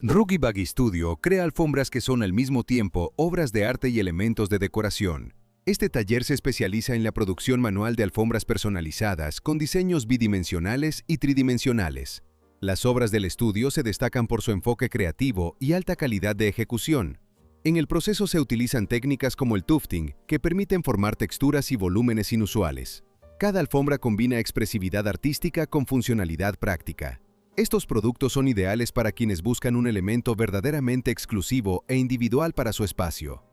Rugby Buggy Studio crea alfombras que son al mismo tiempo obras de arte y elementos de decoración. Este taller se especializa en la producción manual de alfombras personalizadas con diseños bidimensionales y tridimensionales. Las obras del estudio se destacan por su enfoque creativo y alta calidad de ejecución. En el proceso se utilizan técnicas como el tufting, que permiten formar texturas y volúmenes inusuales. Cada alfombra combina expresividad artística con funcionalidad práctica. Estos productos son ideales para quienes buscan un elemento verdaderamente exclusivo e individual para su espacio.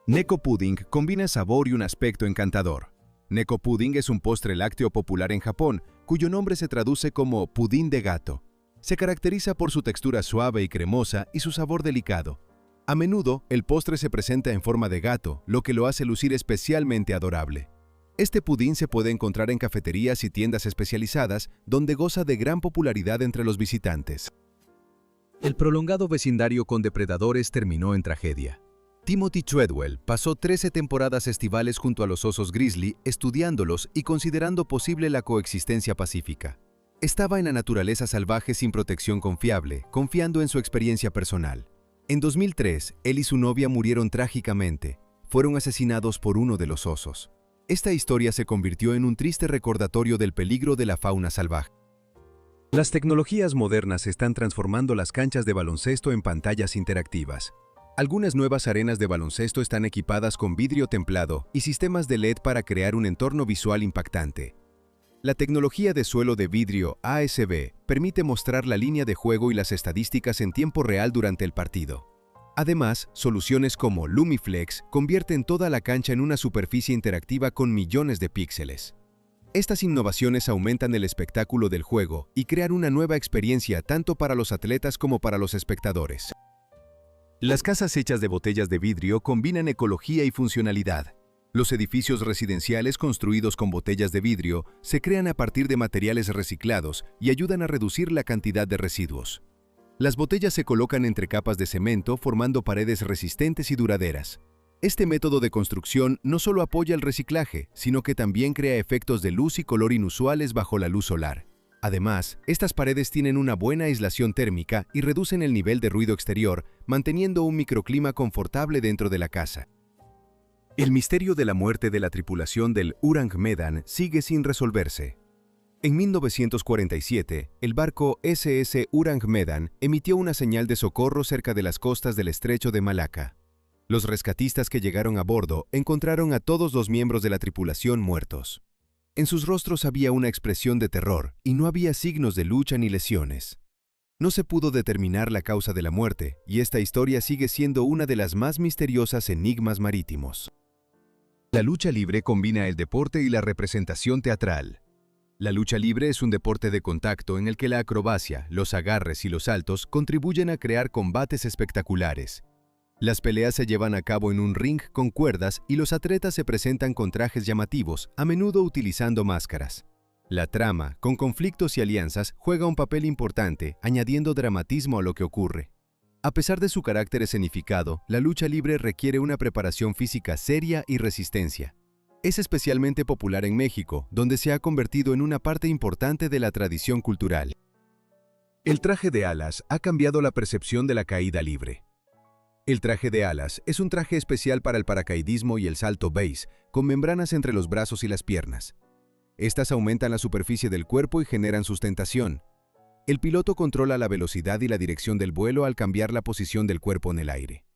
Neko Pudding combina sabor y un aspecto encantador. Neko Pudding es un postre lácteo popular en Japón, cuyo nombre se traduce como pudín de gato. Se caracteriza por su textura suave y cremosa y su sabor delicado. A menudo, el postre se presenta en forma de gato, lo que lo hace lucir especialmente adorable. Este pudín se puede encontrar en cafeterías y tiendas especializadas, donde goza de gran popularidad entre los visitantes. El prolongado vecindario con depredadores terminó en tragedia. Timothy Treadwell pasó 13 temporadas estivales junto a los osos grizzly, estudiándolos y considerando posible la coexistencia pacífica. Estaba en la naturaleza salvaje sin protección confiable, confiando en su experiencia personal. En 2003, él y su novia murieron trágicamente. Fueron asesinados por uno de los osos. Esta historia se convirtió en un triste recordatorio del peligro de la fauna salvaje. Las tecnologías modernas están transformando las canchas de baloncesto en pantallas interactivas. Algunas nuevas arenas de baloncesto están equipadas con vidrio templado y sistemas de LED para crear un entorno visual impactante. La tecnología de suelo de vidrio ASB permite mostrar la línea de juego y las estadísticas en tiempo real durante el partido. Además, soluciones como Lumiflex convierten toda la cancha en una superficie interactiva con millones de píxeles. Estas innovaciones aumentan el espectáculo del juego y crean una nueva experiencia tanto para los atletas como para los espectadores. Las casas hechas de botellas de vidrio combinan ecología y funcionalidad. Los edificios residenciales construidos con botellas de vidrio se crean a partir de materiales reciclados y ayudan a reducir la cantidad de residuos. Las botellas se colocan entre capas de cemento formando paredes resistentes y duraderas. Este método de construcción no solo apoya el reciclaje, sino que también crea efectos de luz y color inusuales bajo la luz solar. Además, estas paredes tienen una buena aislación térmica y reducen el nivel de ruido exterior, manteniendo un microclima confortable dentro de la casa. El misterio de la muerte de la tripulación del Urang Medan sigue sin resolverse. En 1947, el barco SS Urang Medan emitió una señal de socorro cerca de las costas del estrecho de Malaca. Los rescatistas que llegaron a bordo encontraron a todos los miembros de la tripulación muertos. En sus rostros había una expresión de terror y no había signos de lucha ni lesiones. No se pudo determinar la causa de la muerte y esta historia sigue siendo una de las más misteriosas enigmas marítimos. La lucha libre combina el deporte y la representación teatral. La lucha libre es un deporte de contacto en el que la acrobacia, los agarres y los saltos contribuyen a crear combates espectaculares. Las peleas se llevan a cabo en un ring con cuerdas y los atletas se presentan con trajes llamativos, a menudo utilizando máscaras. La trama, con conflictos y alianzas, juega un papel importante, añadiendo dramatismo a lo que ocurre. A pesar de su carácter escenificado, la lucha libre requiere una preparación física seria y resistencia. Es especialmente popular en México, donde se ha convertido en una parte importante de la tradición cultural. El traje de alas ha cambiado la percepción de la caída libre. El traje de alas es un traje especial para el paracaidismo y el salto base, con membranas entre los brazos y las piernas. Estas aumentan la superficie del cuerpo y generan sustentación. El piloto controla la velocidad y la dirección del vuelo al cambiar la posición del cuerpo en el aire.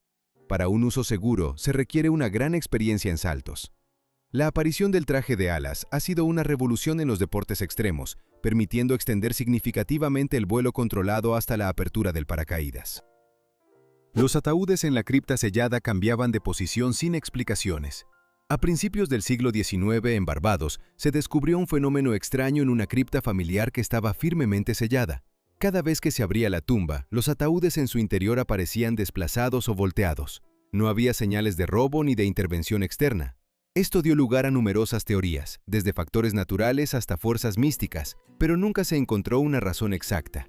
Para un uso seguro, se requiere una gran experiencia en saltos. La aparición del traje de alas ha sido una revolución en los deportes extremos, permitiendo extender significativamente el vuelo controlado hasta la apertura del paracaídas. Los ataúdes en la cripta sellada cambiaban de posición sin explicaciones. A principios del siglo XIX, en Barbados, se descubrió un fenómeno extraño en una cripta familiar que estaba firmemente sellada. Cada vez que se abría la tumba, los ataúdes en su interior aparecían desplazados o volteados. No había señales de robo ni de intervención externa. Esto dio lugar a numerosas teorías, desde factores naturales hasta fuerzas místicas, pero nunca se encontró una razón exacta.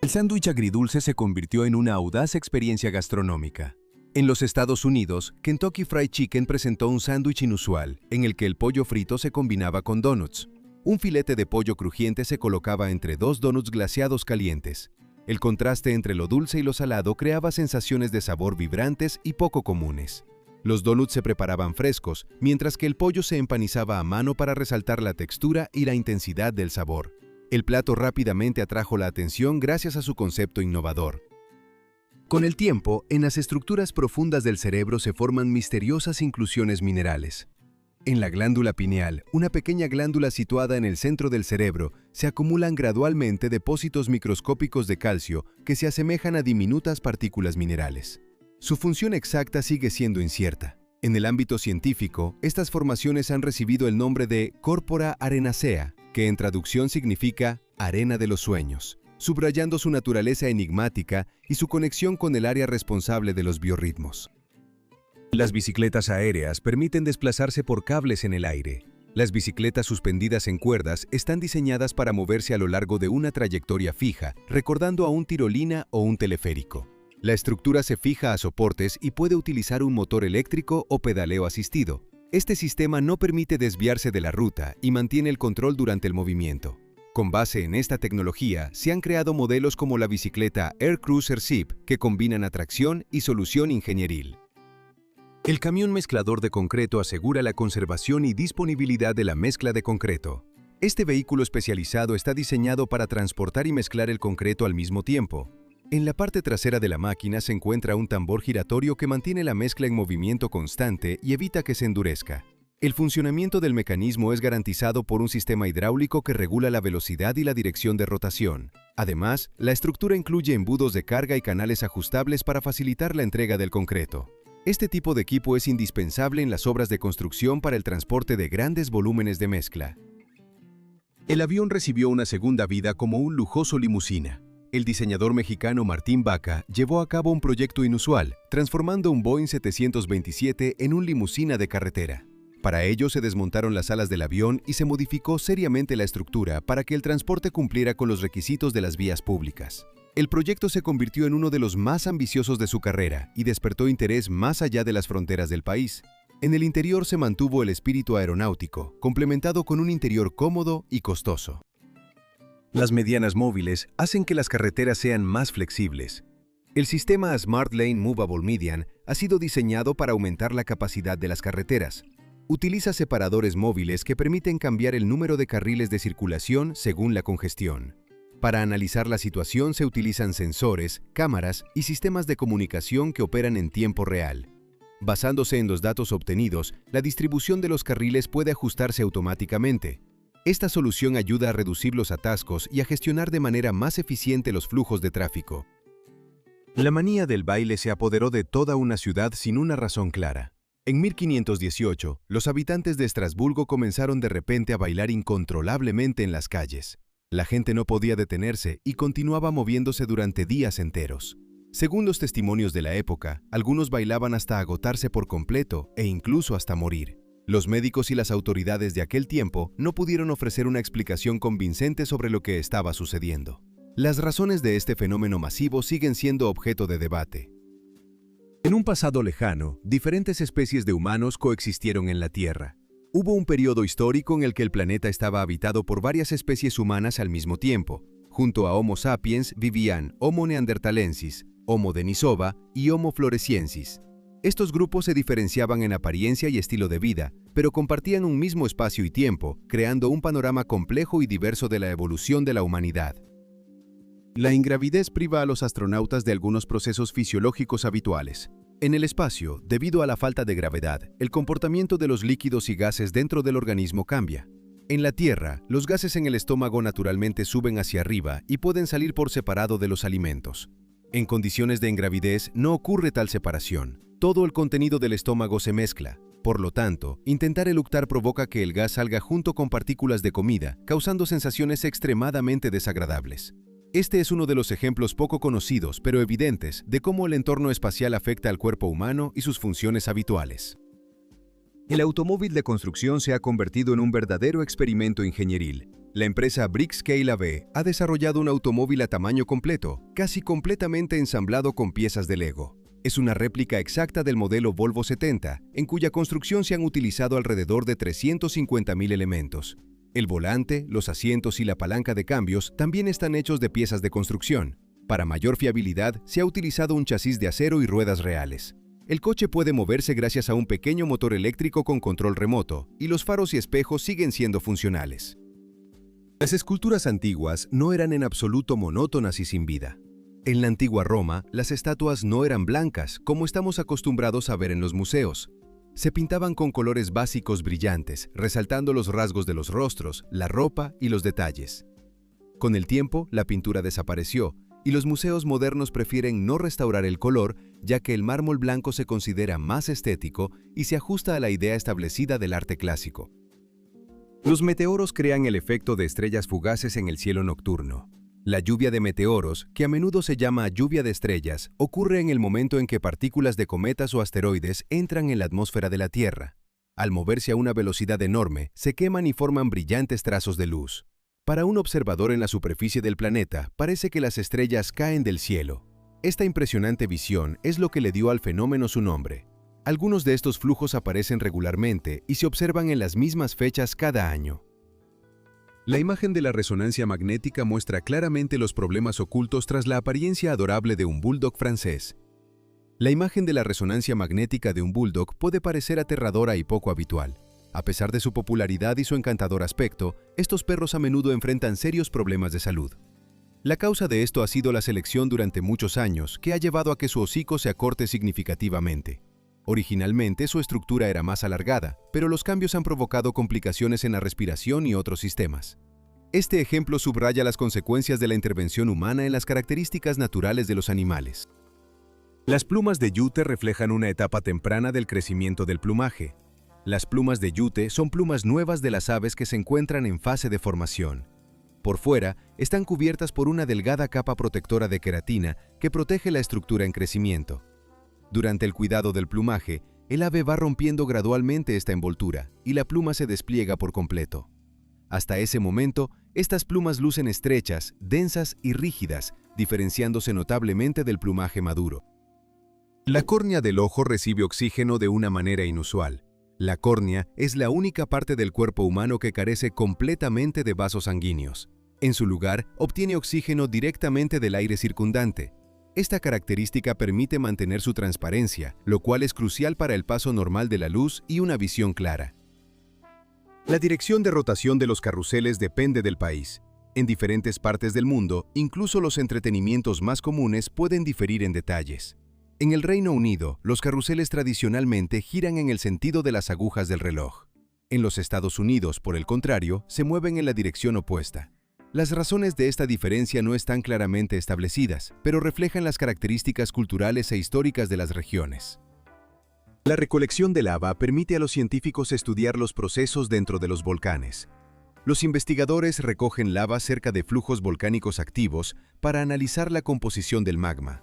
El sándwich agridulce se convirtió en una audaz experiencia gastronómica. En los Estados Unidos, Kentucky Fried Chicken presentó un sándwich inusual, en el que el pollo frito se combinaba con donuts. Un filete de pollo crujiente se colocaba entre dos donuts glaseados calientes. El contraste entre lo dulce y lo salado creaba sensaciones de sabor vibrantes y poco comunes. Los donuts se preparaban frescos, mientras que el pollo se empanizaba a mano para resaltar la textura y la intensidad del sabor. El plato rápidamente atrajo la atención gracias a su concepto innovador. Con el tiempo, en las estructuras profundas del cerebro se forman misteriosas inclusiones minerales. En la glándula pineal, una pequeña glándula situada en el centro del cerebro, se acumulan gradualmente depósitos microscópicos de calcio que se asemejan a diminutas partículas minerales. Su función exacta sigue siendo incierta. En el ámbito científico, estas formaciones han recibido el nombre de Corpora arenacea, que en traducción significa arena de los sueños, subrayando su naturaleza enigmática y su conexión con el área responsable de los biorritmos. Las bicicletas aéreas permiten desplazarse por cables en el aire. Las bicicletas suspendidas en cuerdas están diseñadas para moverse a lo largo de una trayectoria fija, recordando a un tirolina o un teleférico. La estructura se fija a soportes y puede utilizar un motor eléctrico o pedaleo asistido. Este sistema no permite desviarse de la ruta y mantiene el control durante el movimiento. Con base en esta tecnología, se han creado modelos como la bicicleta Air Cruiser Zip, que combinan atracción y solución ingenieril. El camión mezclador de concreto asegura la conservación y disponibilidad de la mezcla de concreto. Este vehículo especializado está diseñado para transportar y mezclar el concreto al mismo tiempo. En la parte trasera de la máquina se encuentra un tambor giratorio que mantiene la mezcla en movimiento constante y evita que se endurezca. El funcionamiento del mecanismo es garantizado por un sistema hidráulico que regula la velocidad y la dirección de rotación. Además, la estructura incluye embudos de carga y canales ajustables para facilitar la entrega del concreto. Este tipo de equipo es indispensable en las obras de construcción para el transporte de grandes volúmenes de mezcla. El avión recibió una segunda vida como un lujoso limusina. El diseñador mexicano Martín Baca llevó a cabo un proyecto inusual, transformando un Boeing 727 en un limusina de carretera. Para ello se desmontaron las alas del avión y se modificó seriamente la estructura para que el transporte cumpliera con los requisitos de las vías públicas. El proyecto se convirtió en uno de los más ambiciosos de su carrera y despertó interés más allá de las fronteras del país. En el interior se mantuvo el espíritu aeronáutico, complementado con un interior cómodo y costoso. Las medianas móviles hacen que las carreteras sean más flexibles. El sistema Smart Lane Movable Median ha sido diseñado para aumentar la capacidad de las carreteras. Utiliza separadores móviles que permiten cambiar el número de carriles de circulación según la congestión. Para analizar la situación se utilizan sensores, cámaras y sistemas de comunicación que operan en tiempo real. Basándose en los datos obtenidos, la distribución de los carriles puede ajustarse automáticamente. Esta solución ayuda a reducir los atascos y a gestionar de manera más eficiente los flujos de tráfico. La manía del baile se apoderó de toda una ciudad sin una razón clara. En 1518, los habitantes de Estrasburgo comenzaron de repente a bailar incontrolablemente en las calles. La gente no podía detenerse y continuaba moviéndose durante días enteros. Según los testimonios de la época, algunos bailaban hasta agotarse por completo e incluso hasta morir. Los médicos y las autoridades de aquel tiempo no pudieron ofrecer una explicación convincente sobre lo que estaba sucediendo. Las razones de este fenómeno masivo siguen siendo objeto de debate. En un pasado lejano, diferentes especies de humanos coexistieron en la Tierra. Hubo un periodo histórico en el que el planeta estaba habitado por varias especies humanas al mismo tiempo. Junto a Homo sapiens vivían Homo neanderthalensis, Homo denisova y Homo floresiensis. Estos grupos se diferenciaban en apariencia y estilo de vida, pero compartían un mismo espacio y tiempo, creando un panorama complejo y diverso de la evolución de la humanidad. La ingravidez priva a los astronautas de algunos procesos fisiológicos habituales. En el espacio, debido a la falta de gravedad, el comportamiento de los líquidos y gases dentro del organismo cambia. En la Tierra, los gases en el estómago naturalmente suben hacia arriba y pueden salir por separado de los alimentos. En condiciones de ingravidez no ocurre tal separación. Todo el contenido del estómago se mezcla. Por lo tanto, intentar eructar provoca que el gas salga junto con partículas de comida, causando sensaciones extremadamente desagradables. Este es uno de los ejemplos poco conocidos, pero evidentes, de cómo el entorno espacial afecta al cuerpo humano y sus funciones habituales. El automóvil de construcción se ha convertido en un verdadero experimento ingenieril. La empresa Brickscale AB ha desarrollado un automóvil a tamaño completo, casi completamente ensamblado con piezas de Lego. Es una réplica exacta del modelo Volvo 70, en cuya construcción se han utilizado alrededor de 350.000 elementos. El volante, los asientos y la palanca de cambios también están hechos de piezas de construcción. Para mayor fiabilidad, se ha utilizado un chasis de acero y ruedas reales. El coche puede moverse gracias a un pequeño motor eléctrico con control remoto, y los faros y espejos siguen siendo funcionales. Las esculturas antiguas no eran en absoluto monótonas y sin vida. En la antigua Roma, las estatuas no eran blancas, como estamos acostumbrados a ver en los museos. Se pintaban con colores básicos brillantes, resaltando los rasgos de los rostros, la ropa y los detalles. Con el tiempo, la pintura desapareció, y los museos modernos prefieren no restaurar el color, ya que el mármol blanco se considera más estético y se ajusta a la idea establecida del arte clásico. Los meteoros crean el efecto de estrellas fugaces en el cielo nocturno. La lluvia de meteoros, que a menudo se llama lluvia de estrellas, ocurre en el momento en que partículas de cometas o asteroides entran en la atmósfera de la Tierra. Al moverse a una velocidad enorme, se queman y forman brillantes trazos de luz. Para un observador en la superficie del planeta, parece que las estrellas caen del cielo. Esta impresionante visión es lo que le dio al fenómeno su nombre. Algunos de estos flujos aparecen regularmente y se observan en las mismas fechas cada año. La imagen de la resonancia magnética muestra claramente los problemas ocultos tras la apariencia adorable de un bulldog francés. La imagen de la resonancia magnética de un bulldog puede parecer aterradora y poco habitual. A pesar de su popularidad y su encantador aspecto, estos perros a menudo enfrentan serios problemas de salud. La causa de esto ha sido la selección durante muchos años, que ha llevado a que su hocico se acorte significativamente. Originalmente su estructura era más alargada, pero los cambios han provocado complicaciones en la respiración y otros sistemas. Este ejemplo subraya las consecuencias de la intervención humana en las características naturales de los animales. Las plumas de yute reflejan una etapa temprana del crecimiento del plumaje. Las plumas de yute son plumas nuevas de las aves que se encuentran en fase de formación. Por fuera, están cubiertas por una delgada capa protectora de queratina que protege la estructura en crecimiento. Durante el cuidado del plumaje, el ave va rompiendo gradualmente esta envoltura y la pluma se despliega por completo. Hasta ese momento, estas plumas lucen estrechas, densas y rígidas, diferenciándose notablemente del plumaje maduro. La córnea del ojo recibe oxígeno de una manera inusual. La córnea es la única parte del cuerpo humano que carece completamente de vasos sanguíneos. En su lugar, obtiene oxígeno directamente del aire circundante. Esta característica permite mantener su transparencia, lo cual es crucial para el paso normal de la luz y una visión clara. La dirección de rotación de los carruseles depende del país. En diferentes partes del mundo, incluso los entretenimientos más comunes pueden diferir en detalles. En el Reino Unido, los carruseles tradicionalmente giran en el sentido de las agujas del reloj. En los Estados Unidos, por el contrario, se mueven en la dirección opuesta. Las razones de esta diferencia no están claramente establecidas, pero reflejan las características culturales e históricas de las regiones. La recolección de lava permite a los científicos estudiar los procesos dentro de los volcanes. Los investigadores recogen lava cerca de flujos volcánicos activos para analizar la composición del magma.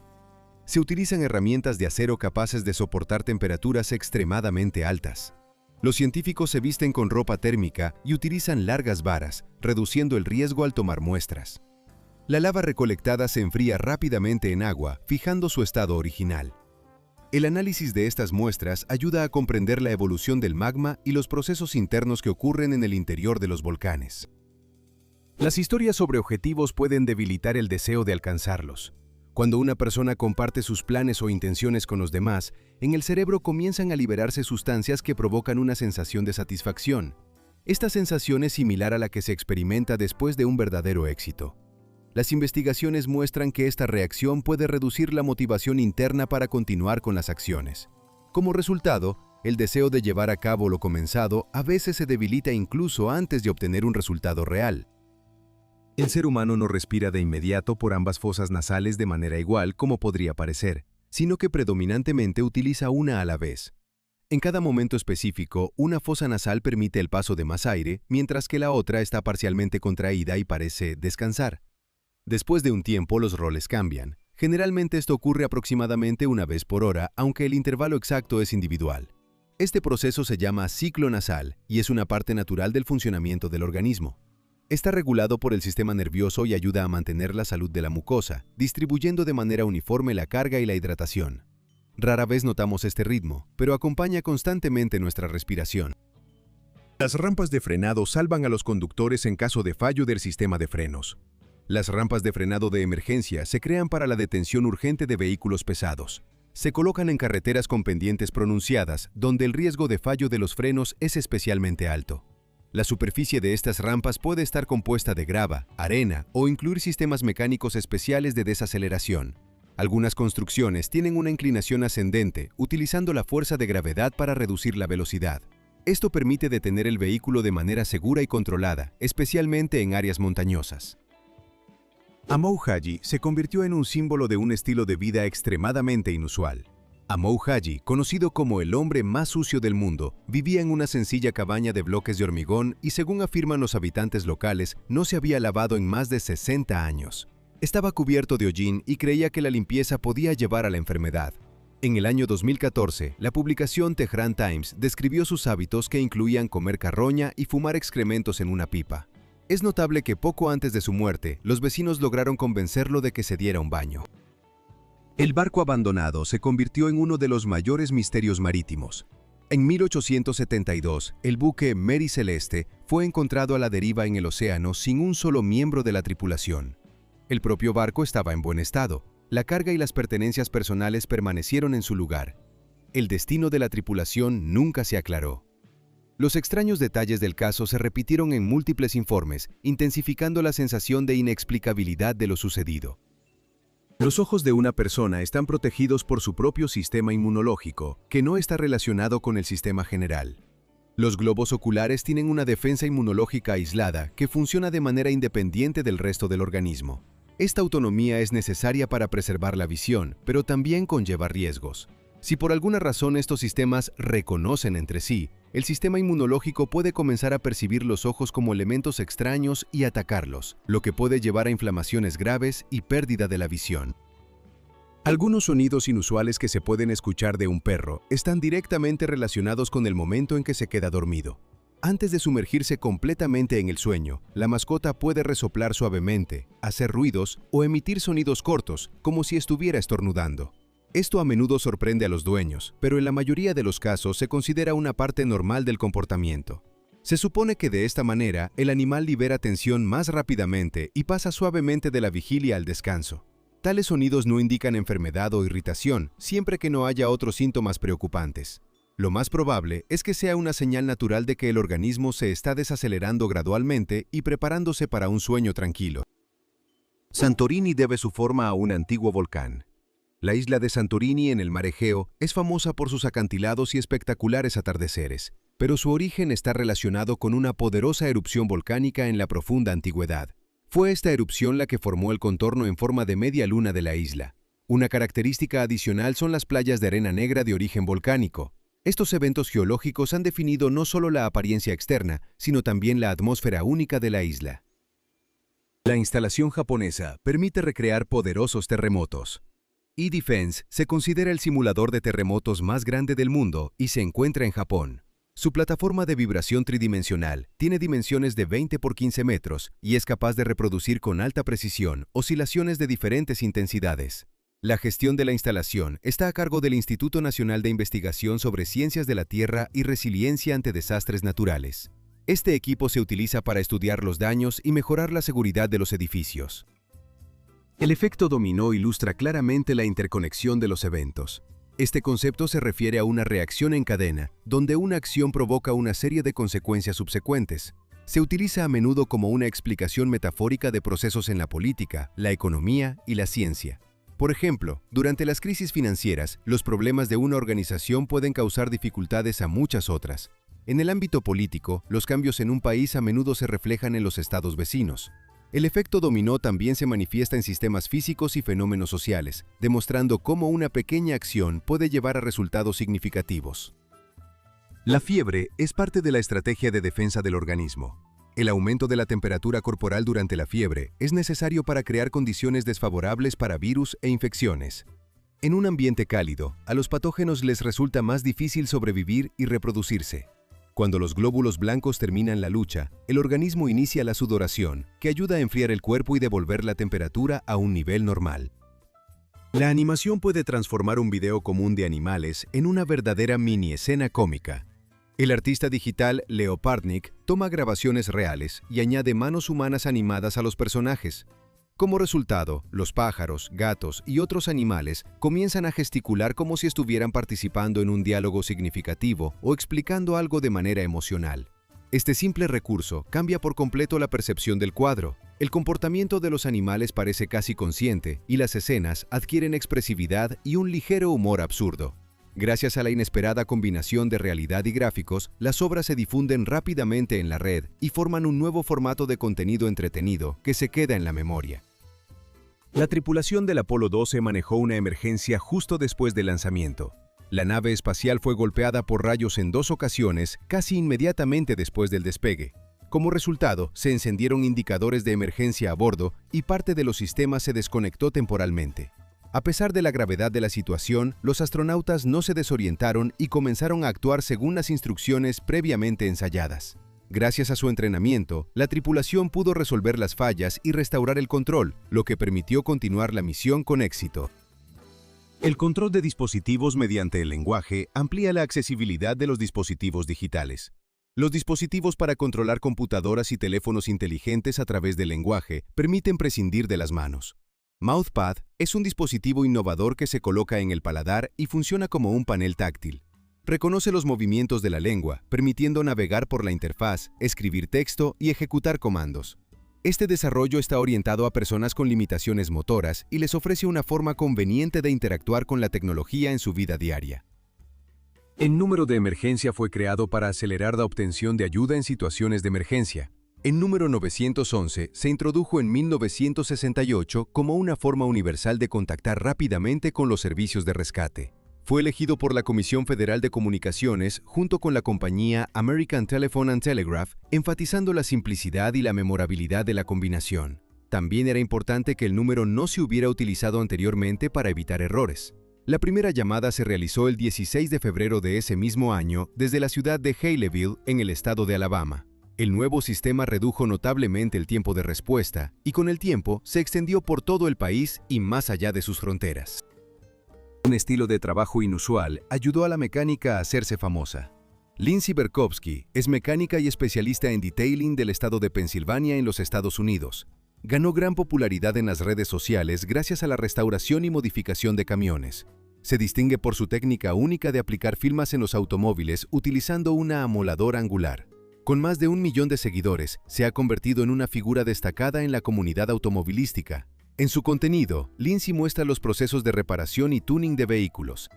Se utilizan herramientas de acero capaces de soportar temperaturas extremadamente altas. Los científicos se visten con ropa térmica y utilizan largas varas, reduciendo el riesgo al tomar muestras. La lava recolectada se enfría rápidamente en agua, fijando su estado original. El análisis de estas muestras ayuda a comprender la evolución del magma y los procesos internos que ocurren en el interior de los volcanes. Las historias sobre objetivos pueden debilitar el deseo de alcanzarlos. Cuando una persona comparte sus planes o intenciones con los demás, en el cerebro comienzan a liberarse sustancias que provocan una sensación de satisfacción. Esta sensación es similar a la que se experimenta después de un verdadero éxito. Las investigaciones muestran que esta reacción puede reducir la motivación interna para continuar con las acciones. Como resultado, el deseo de llevar a cabo lo comenzado a veces se debilita incluso antes de obtener un resultado real. El ser humano no respira de inmediato por ambas fosas nasales de manera igual como podría parecer, sino que predominantemente utiliza una a la vez. En cada momento específico, una fosa nasal permite el paso de más aire, mientras que la otra está parcialmente contraída y parece descansar. Después de un tiempo, los roles cambian. Generalmente esto ocurre aproximadamente una vez por hora, aunque el intervalo exacto es individual. Este proceso se llama ciclo nasal y es una parte natural del funcionamiento del organismo. Está regulado por el sistema nervioso y ayuda a mantener la salud de la mucosa, distribuyendo de manera uniforme la carga y la hidratación. Rara vez notamos este ritmo, pero acompaña constantemente nuestra respiración. Las rampas de frenado salvan a los conductores en caso de fallo del sistema de frenos. Las rampas de frenado de emergencia se crean para la detención urgente de vehículos pesados. Se colocan en carreteras con pendientes pronunciadas, donde el riesgo de fallo de los frenos es especialmente alto. La superficie de estas rampas puede estar compuesta de grava, arena o incluir sistemas mecánicos especiales de desaceleración. Algunas construcciones tienen una inclinación ascendente, utilizando la fuerza de gravedad para reducir la velocidad. Esto permite detener el vehículo de manera segura y controlada, especialmente en áreas montañosas. Amou Haji se convirtió en un símbolo de un estilo de vida extremadamente inusual. Amou Haji, conocido como el hombre más sucio del mundo, vivía en una sencilla cabaña de bloques de hormigón y, según afirman los habitantes locales, no se había lavado en más de 60 años. Estaba cubierto de hollín y creía que la limpieza podía llevar a la enfermedad. En el año 2014, la publicación Tehran Times describió sus hábitos, que incluían comer carroña y fumar excrementos en una pipa. Es notable que poco antes de su muerte, los vecinos lograron convencerlo de que se diera un baño. El barco abandonado se convirtió en uno de los mayores misterios marítimos. En 1872, el buque Mary Celeste fue encontrado a la deriva en el océano sin un solo miembro de la tripulación. El propio barco estaba en buen estado. La carga y las pertenencias personales permanecieron en su lugar. El destino de la tripulación nunca se aclaró. Los extraños detalles del caso se repitieron en múltiples informes, intensificando la sensación de inexplicabilidad de lo sucedido. Los ojos de una persona están protegidos por su propio sistema inmunológico, que no está relacionado con el sistema general. Los globos oculares tienen una defensa inmunológica aislada que funciona de manera independiente del resto del organismo. Esta autonomía es necesaria para preservar la visión, pero también conlleva riesgos. Si por alguna razón estos sistemas reconocen entre sí, el sistema inmunológico puede comenzar a percibir los ojos como elementos extraños y atacarlos, lo que puede llevar a inflamaciones graves y pérdida de la visión. Algunos sonidos inusuales que se pueden escuchar de un perro están directamente relacionados con el momento en que se queda dormido. Antes de sumergirse completamente en el sueño, la mascota puede resoplar suavemente, hacer ruidos o emitir sonidos cortos, como si estuviera estornudando. Esto a menudo sorprende a los dueños, pero en la mayoría de los casos se considera una parte normal del comportamiento. Se supone que de esta manera el animal libera tensión más rápidamente y pasa suavemente de la vigilia al descanso. Tales sonidos no indican enfermedad o irritación, siempre que no haya otros síntomas preocupantes. Lo más probable es que sea una señal natural de que el organismo se está desacelerando gradualmente y preparándose para un sueño tranquilo. Santorini debe su forma a un antiguo volcán. La isla de Santorini en el mar Egeo es famosa por sus acantilados y espectaculares atardeceres, pero su origen está relacionado con una poderosa erupción volcánica en la profunda antigüedad. Fue esta erupción la que formó el contorno en forma de media luna de la isla. Una característica adicional son las playas de arena negra de origen volcánico. Estos eventos geológicos han definido no solo la apariencia externa, sino también la atmósfera única de la isla. La instalación japonesa permite recrear poderosos terremotos. E-Defense se considera el simulador de terremotos más grande del mundo y se encuentra en Japón. Su plataforma de vibración tridimensional tiene dimensiones de 20 por 15 metros y es capaz de reproducir con alta precisión oscilaciones de diferentes intensidades. La gestión de la instalación está a cargo del Instituto Nacional de Investigación sobre Ciencias de la Tierra y Resiliencia ante Desastres Naturales. Este equipo se utiliza para estudiar los daños y mejorar la seguridad de los edificios. El efecto dominó ilustra claramente la interconexión de los eventos. Este concepto se refiere a una reacción en cadena, donde una acción provoca una serie de consecuencias subsecuentes. Se utiliza a menudo como una explicación metafórica de procesos en la política, la economía y la ciencia. Por ejemplo, durante las crisis financieras, los problemas de una organización pueden causar dificultades a muchas otras. En el ámbito político, los cambios en un país a menudo se reflejan en los estados vecinos. El efecto dominó también se manifiesta en sistemas físicos y fenómenos sociales, demostrando cómo una pequeña acción puede llevar a resultados significativos. La fiebre es parte de la estrategia de defensa del organismo. El aumento de la temperatura corporal durante la fiebre es necesario para crear condiciones desfavorables para virus e infecciones. En un ambiente cálido, a los patógenos les resulta más difícil sobrevivir y reproducirse. Cuando los glóbulos blancos terminan la lucha, el organismo inicia la sudoración, que ayuda a enfriar el cuerpo y devolver la temperatura a un nivel normal. La animación puede transformar un video común de animales en una verdadera mini escena cómica. El artista digital Leopardnik toma grabaciones reales y añade manos humanas animadas a los personajes. Como resultado, los pájaros, gatos y otros animales comienzan a gesticular como si estuvieran participando en un diálogo significativo o explicando algo de manera emocional. Este simple recurso cambia por completo la percepción del cuadro. El comportamiento de los animales parece casi consciente y las escenas adquieren expresividad y un ligero humor absurdo. Gracias a la inesperada combinación de realidad y gráficos, las obras se difunden rápidamente en la red y forman un nuevo formato de contenido entretenido que se queda en la memoria. La tripulación del Apolo 12 manejó una emergencia justo después del lanzamiento. La nave espacial fue golpeada por rayos en 2 ocasiones, casi inmediatamente después del despegue. Como resultado, se encendieron indicadores de emergencia a bordo y parte de los sistemas se desconectó temporalmente. A pesar de la gravedad de la situación, los astronautas no se desorientaron y comenzaron a actuar según las instrucciones previamente ensayadas. Gracias a su entrenamiento, la tripulación pudo resolver las fallas y restaurar el control, lo que permitió continuar la misión con éxito. El control de dispositivos mediante el lenguaje amplía la accesibilidad de los dispositivos digitales. Los dispositivos para controlar computadoras y teléfonos inteligentes a través del lenguaje permiten prescindir de las manos. MouthPad es un dispositivo innovador que se coloca en el paladar y funciona como un panel táctil. Reconoce los movimientos de la lengua, permitiendo navegar por la interfaz, escribir texto y ejecutar comandos. Este desarrollo está orientado a personas con limitaciones motoras y les ofrece una forma conveniente de interactuar con la tecnología en su vida diaria. El número de emergencia fue creado para acelerar la obtención de ayuda en situaciones de emergencia. El número 911 se introdujo en 1968 como una forma universal de contactar rápidamente con los servicios de rescate. Fue elegido por la Comisión Federal de Comunicaciones junto con la compañía American Telephone and Telegraph, enfatizando la simplicidad y la memorabilidad de la combinación. También era importante que el número no se hubiera utilizado anteriormente para evitar errores. La primera llamada se realizó el 16 de febrero de ese mismo año desde la ciudad de Haleyville, en el estado de Alabama. El nuevo sistema redujo notablemente el tiempo de respuesta y con el tiempo se extendió por todo el país y más allá de sus fronteras. Un estilo de trabajo inusual ayudó a la mecánica a hacerse famosa. Lindsay Berkowski es mecánica y especialista en detailing del estado de Pensilvania en los Estados Unidos. Ganó gran popularidad en las redes sociales gracias a la restauración y modificación de camiones. Se distingue por su técnica única de aplicar filmas en los automóviles utilizando una amoladora angular. Con más de 1 millón de seguidores, se ha convertido en una figura destacada en la comunidad automovilística. En su contenido, Lindsay muestra los procesos de reparación y tuning de vehículos.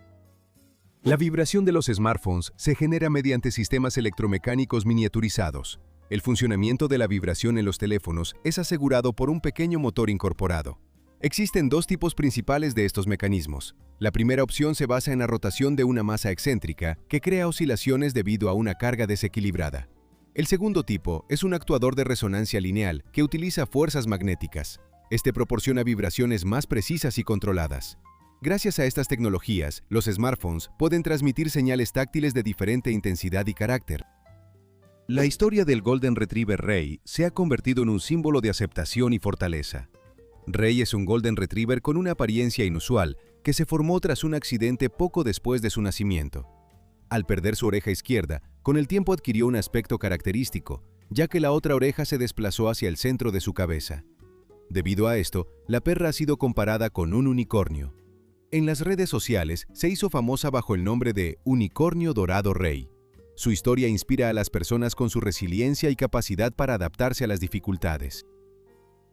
La vibración de los smartphones se genera mediante sistemas electromecánicos miniaturizados. El funcionamiento de la vibración en los teléfonos es asegurado por un pequeño motor incorporado. Existen 2 tipos principales de estos mecanismos. La primera opción se basa en la rotación de una masa excéntrica que crea oscilaciones debido a una carga desequilibrada. El segundo tipo es un actuador de resonancia lineal que utiliza fuerzas magnéticas. Este proporciona vibraciones más precisas y controladas. Gracias a estas tecnologías, los smartphones pueden transmitir señales táctiles de diferente intensidad y carácter. La historia del Golden Retriever Ray se ha convertido en un símbolo de aceptación y fortaleza. Ray es un Golden Retriever con una apariencia inusual que se formó tras un accidente poco después de su nacimiento. Al perder su oreja izquierda, con el tiempo adquirió un aspecto característico, ya que la otra oreja se desplazó hacia el centro de su cabeza. Debido a esto, la perra ha sido comparada con un unicornio. En las redes sociales se hizo famosa bajo el nombre de Unicornio Dorado Ray. Su historia inspira a las personas con su resiliencia y capacidad para adaptarse a las dificultades.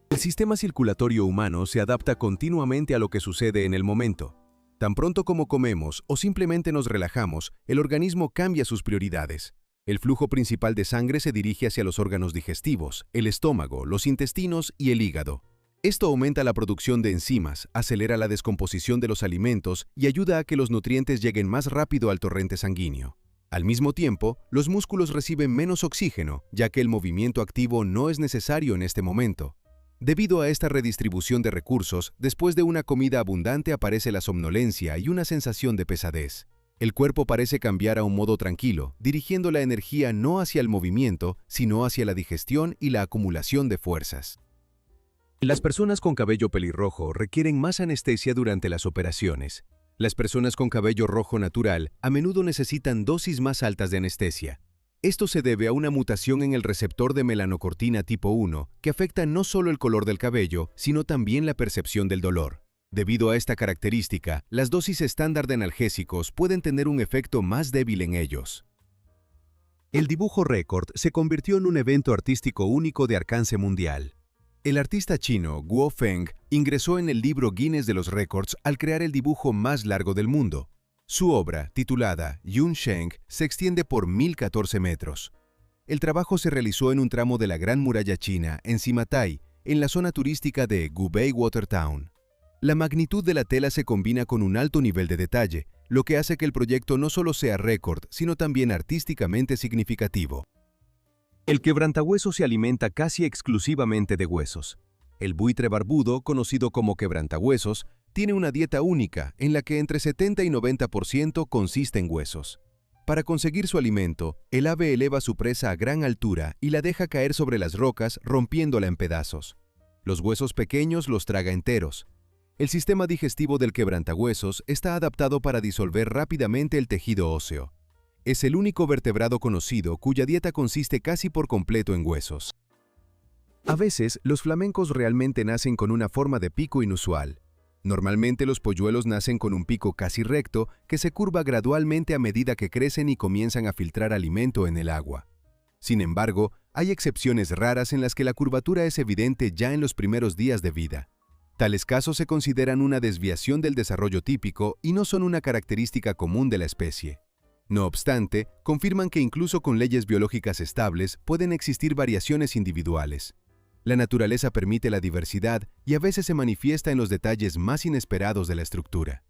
El sistema circulatorio humano se adapta continuamente a lo que sucede en el momento. Tan pronto como comemos o simplemente nos relajamos, el organismo cambia sus prioridades. El flujo principal de sangre se dirige hacia los órganos digestivos, el estómago, los intestinos y el hígado. Esto aumenta la producción de enzimas, acelera la descomposición de los alimentos y ayuda a que los nutrientes lleguen más rápido al torrente sanguíneo. Al mismo tiempo, los músculos reciben menos oxígeno, ya que el movimiento activo no es necesario en este momento. Debido a esta redistribución de recursos, después de una comida abundante aparece la somnolencia y una sensación de pesadez. El cuerpo parece cambiar a un modo tranquilo, dirigiendo la energía no hacia el movimiento, sino hacia la digestión y la acumulación de fuerzas. Las personas con cabello pelirrojo requieren más anestesia durante las operaciones. Las personas con cabello rojo natural a menudo necesitan dosis más altas de anestesia. Esto se debe a una mutación en el receptor de melanocortina tipo 1 que afecta no solo el color del cabello, sino también la percepción del dolor. Debido a esta característica, las dosis estándar de analgésicos pueden tener un efecto más débil en ellos. El dibujo récord se convirtió en un evento artístico único de alcance mundial. El artista chino Guo Feng ingresó en el libro Guinness de los récords al crear el dibujo más largo del mundo. Su obra, titulada Yun Sheng, se extiende por 1014 metros. El trabajo se realizó en un tramo de la Gran Muralla China, en Simatai, en la zona turística de Gubei Watertown. La magnitud de la tela se combina con un alto nivel de detalle, lo que hace que el proyecto no solo sea récord, sino también artísticamente significativo. El quebrantahuesos se alimenta casi exclusivamente de huesos. El buitre barbudo, conocido como quebrantahuesos, tiene una dieta única en la que entre 70 y 90% consiste en huesos. Para conseguir su alimento, el ave eleva su presa a gran altura y la deja caer sobre las rocas, rompiéndola en pedazos. Los huesos pequeños los traga enteros. El sistema digestivo del quebrantahuesos está adaptado para disolver rápidamente el tejido óseo. Es el único vertebrado conocido cuya dieta consiste casi por completo en huesos. A veces, los flamencos realmente nacen con una forma de pico inusual. Normalmente los polluelos nacen con un pico casi recto que se curva gradualmente a medida que crecen y comienzan a filtrar alimento en el agua. Sin embargo, hay excepciones raras en las que la curvatura es evidente ya en los primeros días de vida. Tales casos se consideran una desviación del desarrollo típico y no son una característica común de la especie. No obstante, confirman que incluso con leyes biológicas estables pueden existir variaciones individuales. La naturaleza permite la diversidad y a veces se manifiesta en los detalles más inesperados de la estructura.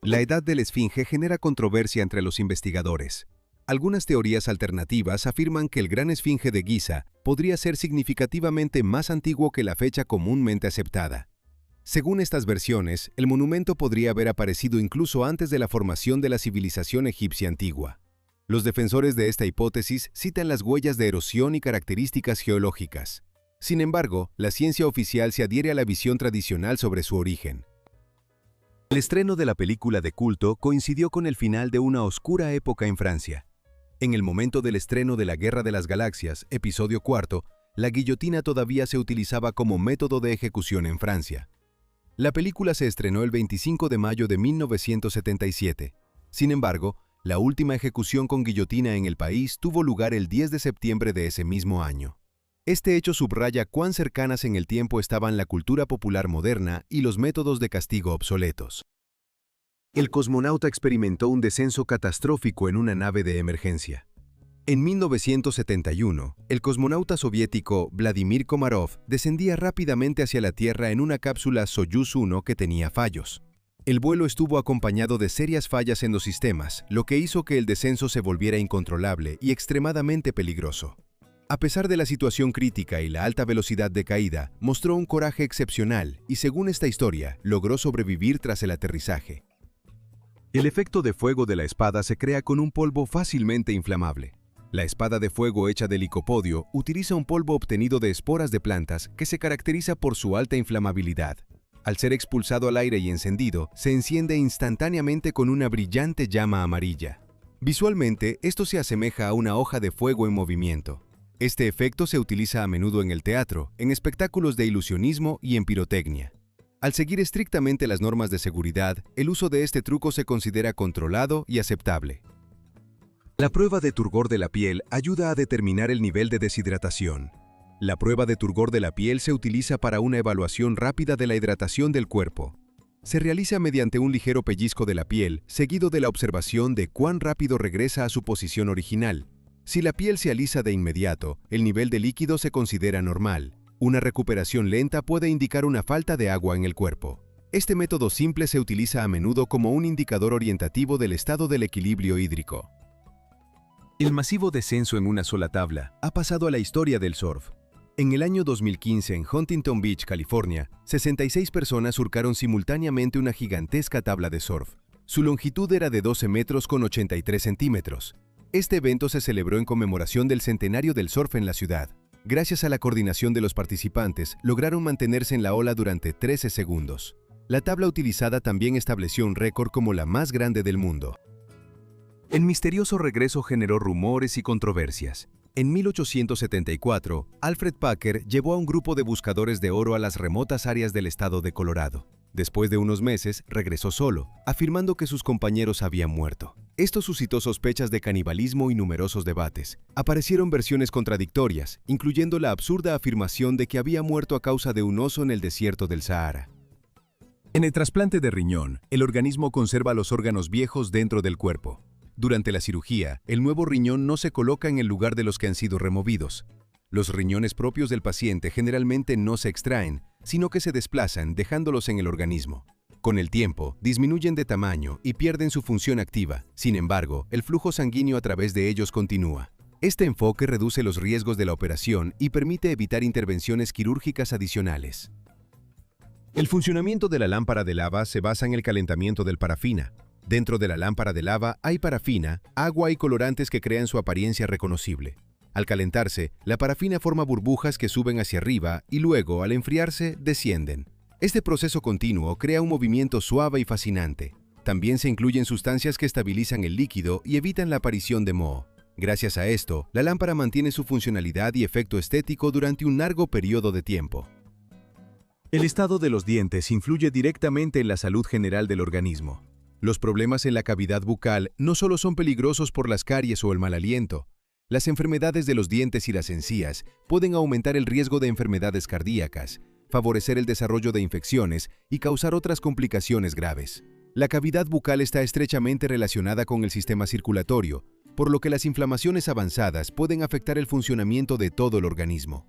La edad de la esfinge genera controversia entre los investigadores. Algunas teorías alternativas afirman que el gran esfinge de Giza podría ser significativamente más antiguo que la fecha comúnmente aceptada. Según estas versiones, el monumento podría haber aparecido incluso antes de la formación de la civilización egipcia antigua. Los defensores de esta hipótesis citan las huellas de erosión y características geológicas. Sin embargo, la ciencia oficial se adhiere a la visión tradicional sobre su origen. El estreno de la película de culto coincidió con el final de una oscura época en Francia. En el momento del estreno de La Guerra de las Galaxias, episodio 4, la guillotina todavía se utilizaba como método de ejecución en Francia. La película se estrenó el 25 de mayo de 1977. Sin embargo, la última ejecución con guillotina en el país tuvo lugar el 10 de septiembre de ese mismo año. Este hecho subraya cuán cercanas en el tiempo estaban la cultura popular moderna y los métodos de castigo obsoletos. El cosmonauta experimentó un descenso catastrófico en una nave de emergencia. En 1971, el cosmonauta soviético Vladimir Komarov descendía rápidamente hacia la Tierra en una cápsula Soyuz 1 que tenía fallos. El vuelo estuvo acompañado de serias fallas en los sistemas, lo que hizo que el descenso se volviera incontrolable y extremadamente peligroso. A pesar de la situación crítica y la alta velocidad de caída, mostró un coraje excepcional y, según esta historia, logró sobrevivir tras el aterrizaje. El efecto de fuego de la espada se crea con un polvo fácilmente inflamable. La espada de fuego hecha de licopodio utiliza un polvo obtenido de esporas de plantas que se caracteriza por su alta inflamabilidad. Al ser expulsado al aire y encendido, se enciende instantáneamente con una brillante llama amarilla. Visualmente, esto se asemeja a una hoja de fuego en movimiento. Este efecto se utiliza a menudo en el teatro, en espectáculos de ilusionismo y en pirotecnia. Al seguir estrictamente las normas de seguridad, el uso de este truco se considera controlado y aceptable. La prueba de turgor de la piel ayuda a determinar el nivel de deshidratación. La prueba de turgor de la piel se utiliza para una evaluación rápida de la hidratación del cuerpo. Se realiza mediante un ligero pellizco de la piel, seguido de la observación de cuán rápido regresa a su posición original. Si la piel se alisa de inmediato, el nivel de líquido se considera normal. Una recuperación lenta puede indicar una falta de agua en el cuerpo. Este método simple se utiliza a menudo como un indicador orientativo del estado del equilibrio hídrico. El masivo descenso en una sola tabla ha pasado a la historia del surf. En el año 2015, en Huntington Beach, California, 66 personas surcaron simultáneamente una gigantesca tabla de surf. Su longitud era de 12 metros con 83 centímetros. Este evento se celebró en conmemoración del centenario del surf en la ciudad. Gracias a la coordinación de los participantes, lograron mantenerse en la ola durante 13 segundos. La tabla utilizada también estableció un récord como la más grande del mundo. El misterioso regreso generó rumores y controversias. En 1874, Alfred Packer llevó a un grupo de buscadores de oro a las remotas áreas del estado de Colorado. Después de unos meses, regresó solo, afirmando que sus compañeros habían muerto. Esto suscitó sospechas de canibalismo y numerosos debates. Aparecieron versiones contradictorias, incluyendo la absurda afirmación de que había muerto a causa de un oso en el desierto del Sahara. En el trasplante de riñón, el organismo conserva los órganos viejos dentro del cuerpo. Durante la cirugía, el nuevo riñón no se coloca en el lugar de los que han sido removidos. Los riñones propios del paciente generalmente no se extraen, sino que se desplazan dejándolos en el organismo. Con el tiempo, disminuyen de tamaño y pierden su función activa. Sin embargo, el flujo sanguíneo a través de ellos continúa. Este enfoque reduce los riesgos de la operación y permite evitar intervenciones quirúrgicas adicionales. El funcionamiento de la lámpara de lava se basa en el calentamiento del parafina. Dentro de la lámpara de lava hay parafina, agua y colorantes que crean su apariencia reconocible. Al calentarse, la parafina forma burbujas que suben hacia arriba y luego, al enfriarse, descienden. Este proceso continuo crea un movimiento suave y fascinante. También se incluyen sustancias que estabilizan el líquido y evitan la aparición de moho. Gracias a esto, la lámpara mantiene su funcionalidad y efecto estético durante un largo periodo de tiempo. El estado de los dientes influye directamente en la salud general del organismo. Los problemas en la cavidad bucal no solo son peligrosos por las caries o el mal aliento. Las enfermedades de los dientes y las encías pueden aumentar el riesgo de enfermedades cardíacas, favorecer el desarrollo de infecciones y causar otras complicaciones graves. La cavidad bucal está estrechamente relacionada con el sistema circulatorio, por lo que las inflamaciones avanzadas pueden afectar el funcionamiento de todo el organismo.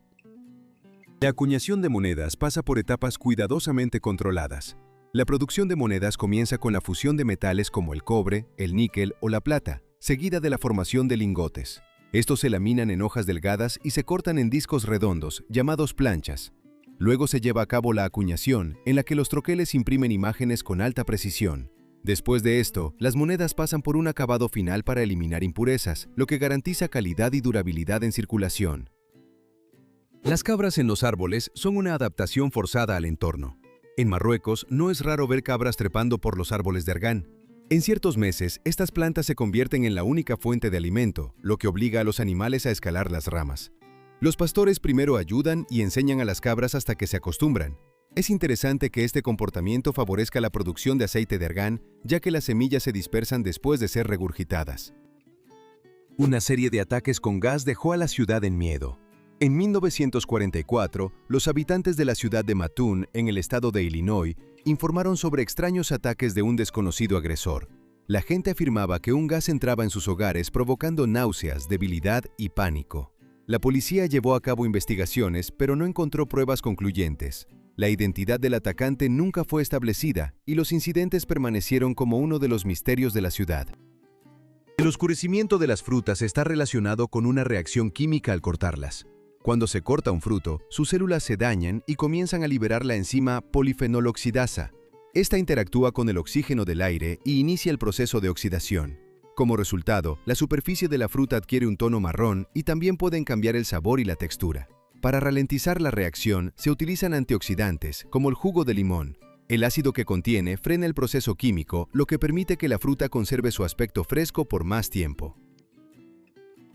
La acuñación de monedas pasa por etapas cuidadosamente controladas. La producción de monedas comienza con la fusión de metales como el cobre, el níquel o la plata, seguida de la formación de lingotes. Estos se laminan en hojas delgadas y se cortan en discos redondos, llamados planchas. Luego se lleva a cabo la acuñación, en la que los troqueles imprimen imágenes con alta precisión. Después de esto, las monedas pasan por un acabado final para eliminar impurezas, lo que garantiza calidad y durabilidad en circulación. Las cabras en los árboles son una adaptación forzada al entorno. En Marruecos no es raro ver cabras trepando por los árboles de argán. En ciertos meses, estas plantas se convierten en la única fuente de alimento, lo que obliga a los animales a escalar las ramas. Los pastores primero ayudan y enseñan a las cabras hasta que se acostumbran. Es interesante que este comportamiento favorezca la producción de aceite de argán, ya que las semillas se dispersan después de ser regurgitadas. Una serie de ataques con gas dejó a la ciudad en miedo. En 1944, los habitantes de la ciudad de Mattoon, en el estado de Illinois, informaron sobre extraños ataques de un desconocido agresor. La gente afirmaba que un gas entraba en sus hogares provocando náuseas, debilidad y pánico. La policía llevó a cabo investigaciones, pero no encontró pruebas concluyentes. La identidad del atacante nunca fue establecida y los incidentes permanecieron como uno de los misterios de la ciudad. El oscurecimiento de las frutas está relacionado con una reacción química al cortarlas. Cuando se corta un fruto, sus células se dañan y comienzan a liberar la enzima polifenoloxidasa. Esta interactúa con el oxígeno del aire y inicia el proceso de oxidación. Como resultado, la superficie de la fruta adquiere un tono marrón y también pueden cambiar el sabor y la textura. Para ralentizar la reacción, se utilizan antioxidantes, como el jugo de limón. El ácido que contiene frena el proceso químico, lo que permite que la fruta conserve su aspecto fresco por más tiempo.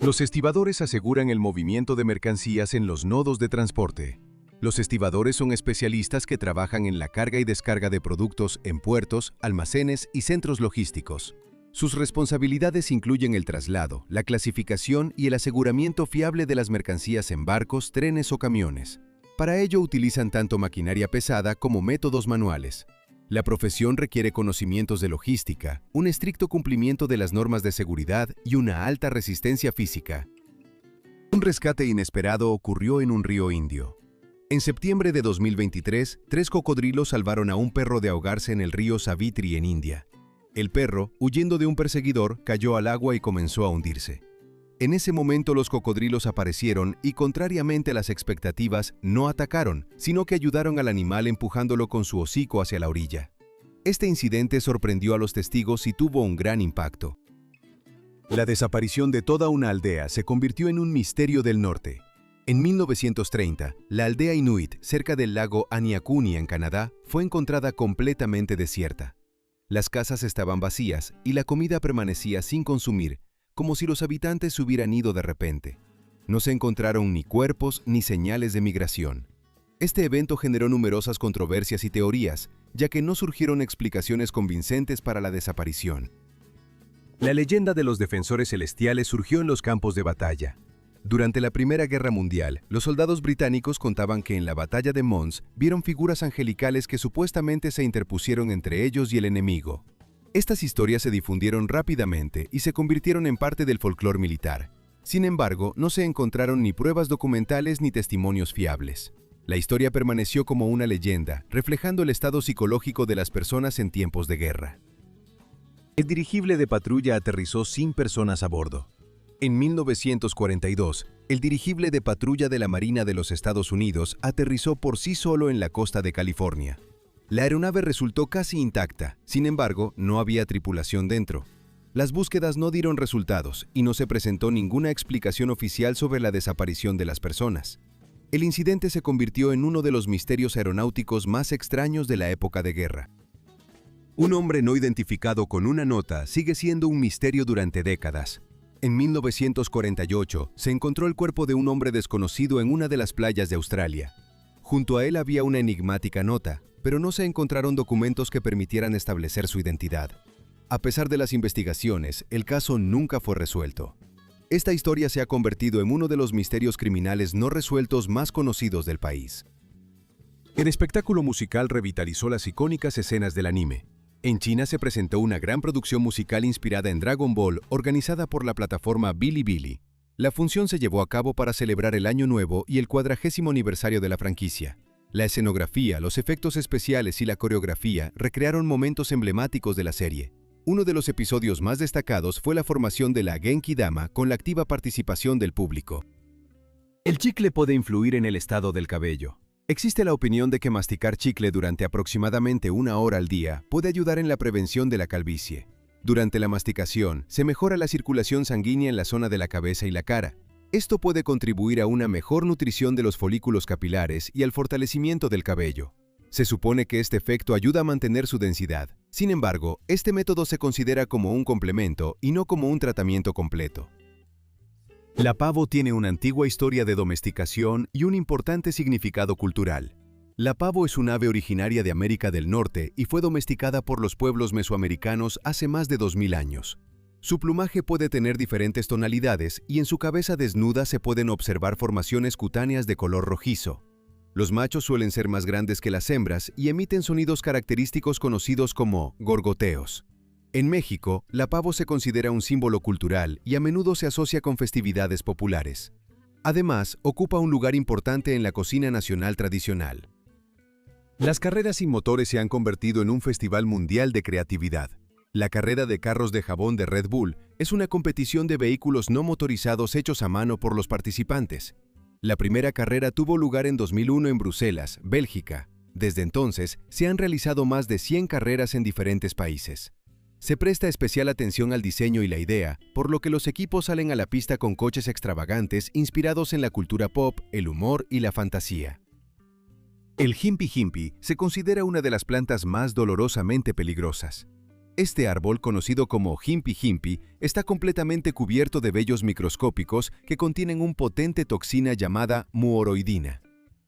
Los estibadores aseguran el movimiento de mercancías en los nodos de transporte. Los estibadores son especialistas que trabajan en la carga y descarga de productos en puertos, almacenes y centros logísticos. Sus responsabilidades incluyen el traslado, la clasificación y el aseguramiento fiable de las mercancías en barcos, trenes o camiones. Para ello utilizan tanto maquinaria pesada como métodos manuales. La profesión requiere conocimientos de logística, un estricto cumplimiento de las normas de seguridad y una alta resistencia física. Un rescate inesperado ocurrió en un río indio. En septiembre de 2023, 3 cocodrilos salvaron a un perro de ahogarse en el río Savitri en India. El perro, huyendo de un perseguidor, cayó al agua y comenzó a hundirse. En ese momento los cocodrilos aparecieron y, contrariamente a las expectativas, no atacaron, sino que ayudaron al animal empujándolo con su hocico hacia la orilla. Este incidente sorprendió a los testigos y tuvo un gran impacto. La desaparición de toda una aldea se convirtió en un misterio del norte. En 1930, la aldea Inuit, cerca del lago Aniakuni en Canadá, fue encontrada completamente desierta. Las casas estaban vacías y la comida permanecía sin consumir, como si los habitantes se hubieran ido de repente. No se encontraron ni cuerpos ni señales de migración. Este evento generó numerosas controversias y teorías, ya que no surgieron explicaciones convincentes para la desaparición. La leyenda de los defensores celestiales surgió en los campos de batalla. Durante la Primera Guerra Mundial, los soldados británicos contaban que en la batalla de Mons vieron figuras angelicales que supuestamente se interpusieron entre ellos y el enemigo. Estas historias se difundieron rápidamente y se convirtieron en parte del folclore militar. Sin embargo, no se encontraron ni pruebas documentales ni testimonios fiables. La historia permaneció como una leyenda, reflejando el estado psicológico de las personas en tiempos de guerra. El dirigible de patrulla aterrizó sin personas a bordo. En 1942, el dirigible de patrulla de la Marina de los Estados Unidos aterrizó por sí solo en la costa de California. La aeronave resultó casi intacta, sin embargo, no había tripulación dentro. Las búsquedas no dieron resultados y no se presentó ninguna explicación oficial sobre la desaparición de las personas. El incidente se convirtió en uno de los misterios aeronáuticos más extraños de la época de guerra. Un hombre no identificado con una nota sigue siendo un misterio durante décadas. En 1948 se encontró el cuerpo de un hombre desconocido en una de las playas de Australia. Junto a él había una enigmática nota, pero no se encontraron documentos que permitieran establecer su identidad. A pesar de las investigaciones, el caso nunca fue resuelto. Esta historia se ha convertido en uno de los misterios criminales no resueltos más conocidos del país. El espectáculo musical revitalizó las icónicas escenas del anime. En China se presentó una gran producción musical inspirada en Dragon Ball, organizada por la plataforma Bilibili. La función se llevó a cabo para celebrar el Año Nuevo y el 40º aniversario de la franquicia. La escenografía, los efectos especiales y la coreografía recrearon momentos emblemáticos de la serie. Uno de los episodios más destacados fue la formación de la Genki Dama con la activa participación del público. El chicle puede influir en el estado del cabello. Existe la opinión de que masticar chicle durante aproximadamente 1 hora al día puede ayudar en la prevención de la calvicie. Durante la masticación, se mejora la circulación sanguínea en la zona de la cabeza y la cara. Esto puede contribuir a una mejor nutrición de los folículos capilares y al fortalecimiento del cabello. Se supone que este efecto ayuda a mantener su densidad. Sin embargo, este método se considera como un complemento y no como un tratamiento completo. La pavo tiene una antigua historia de domesticación y un importante significado cultural. La pavo es un ave originaria de América del Norte y fue domesticada por los pueblos mesoamericanos hace más de 2000 años. Su plumaje puede tener diferentes tonalidades y en su cabeza desnuda se pueden observar formaciones cutáneas de color rojizo. Los machos suelen ser más grandes que las hembras y emiten sonidos característicos conocidos como gorgoteos. En México, la pavo se considera un símbolo cultural y a menudo se asocia con festividades populares. Además, ocupa un lugar importante en la cocina nacional tradicional. Las carreras sin motores se han convertido en un festival mundial de creatividad. La carrera de carros de jabón de Red Bull es una competición de vehículos no motorizados hechos a mano por los participantes. La primera carrera tuvo lugar en 2001 en Bruselas, Bélgica. Desde entonces, se han realizado más de 100 carreras en diferentes países. Se presta especial atención al diseño y la idea, por lo que los equipos salen a la pista con coches extravagantes inspirados en la cultura pop, el humor y la fantasía. El Himpi se considera una de las plantas más dolorosamente peligrosas. Este árbol, conocido como Himpi, está completamente cubierto de vellos microscópicos que contienen una potente toxina llamada muoroidina.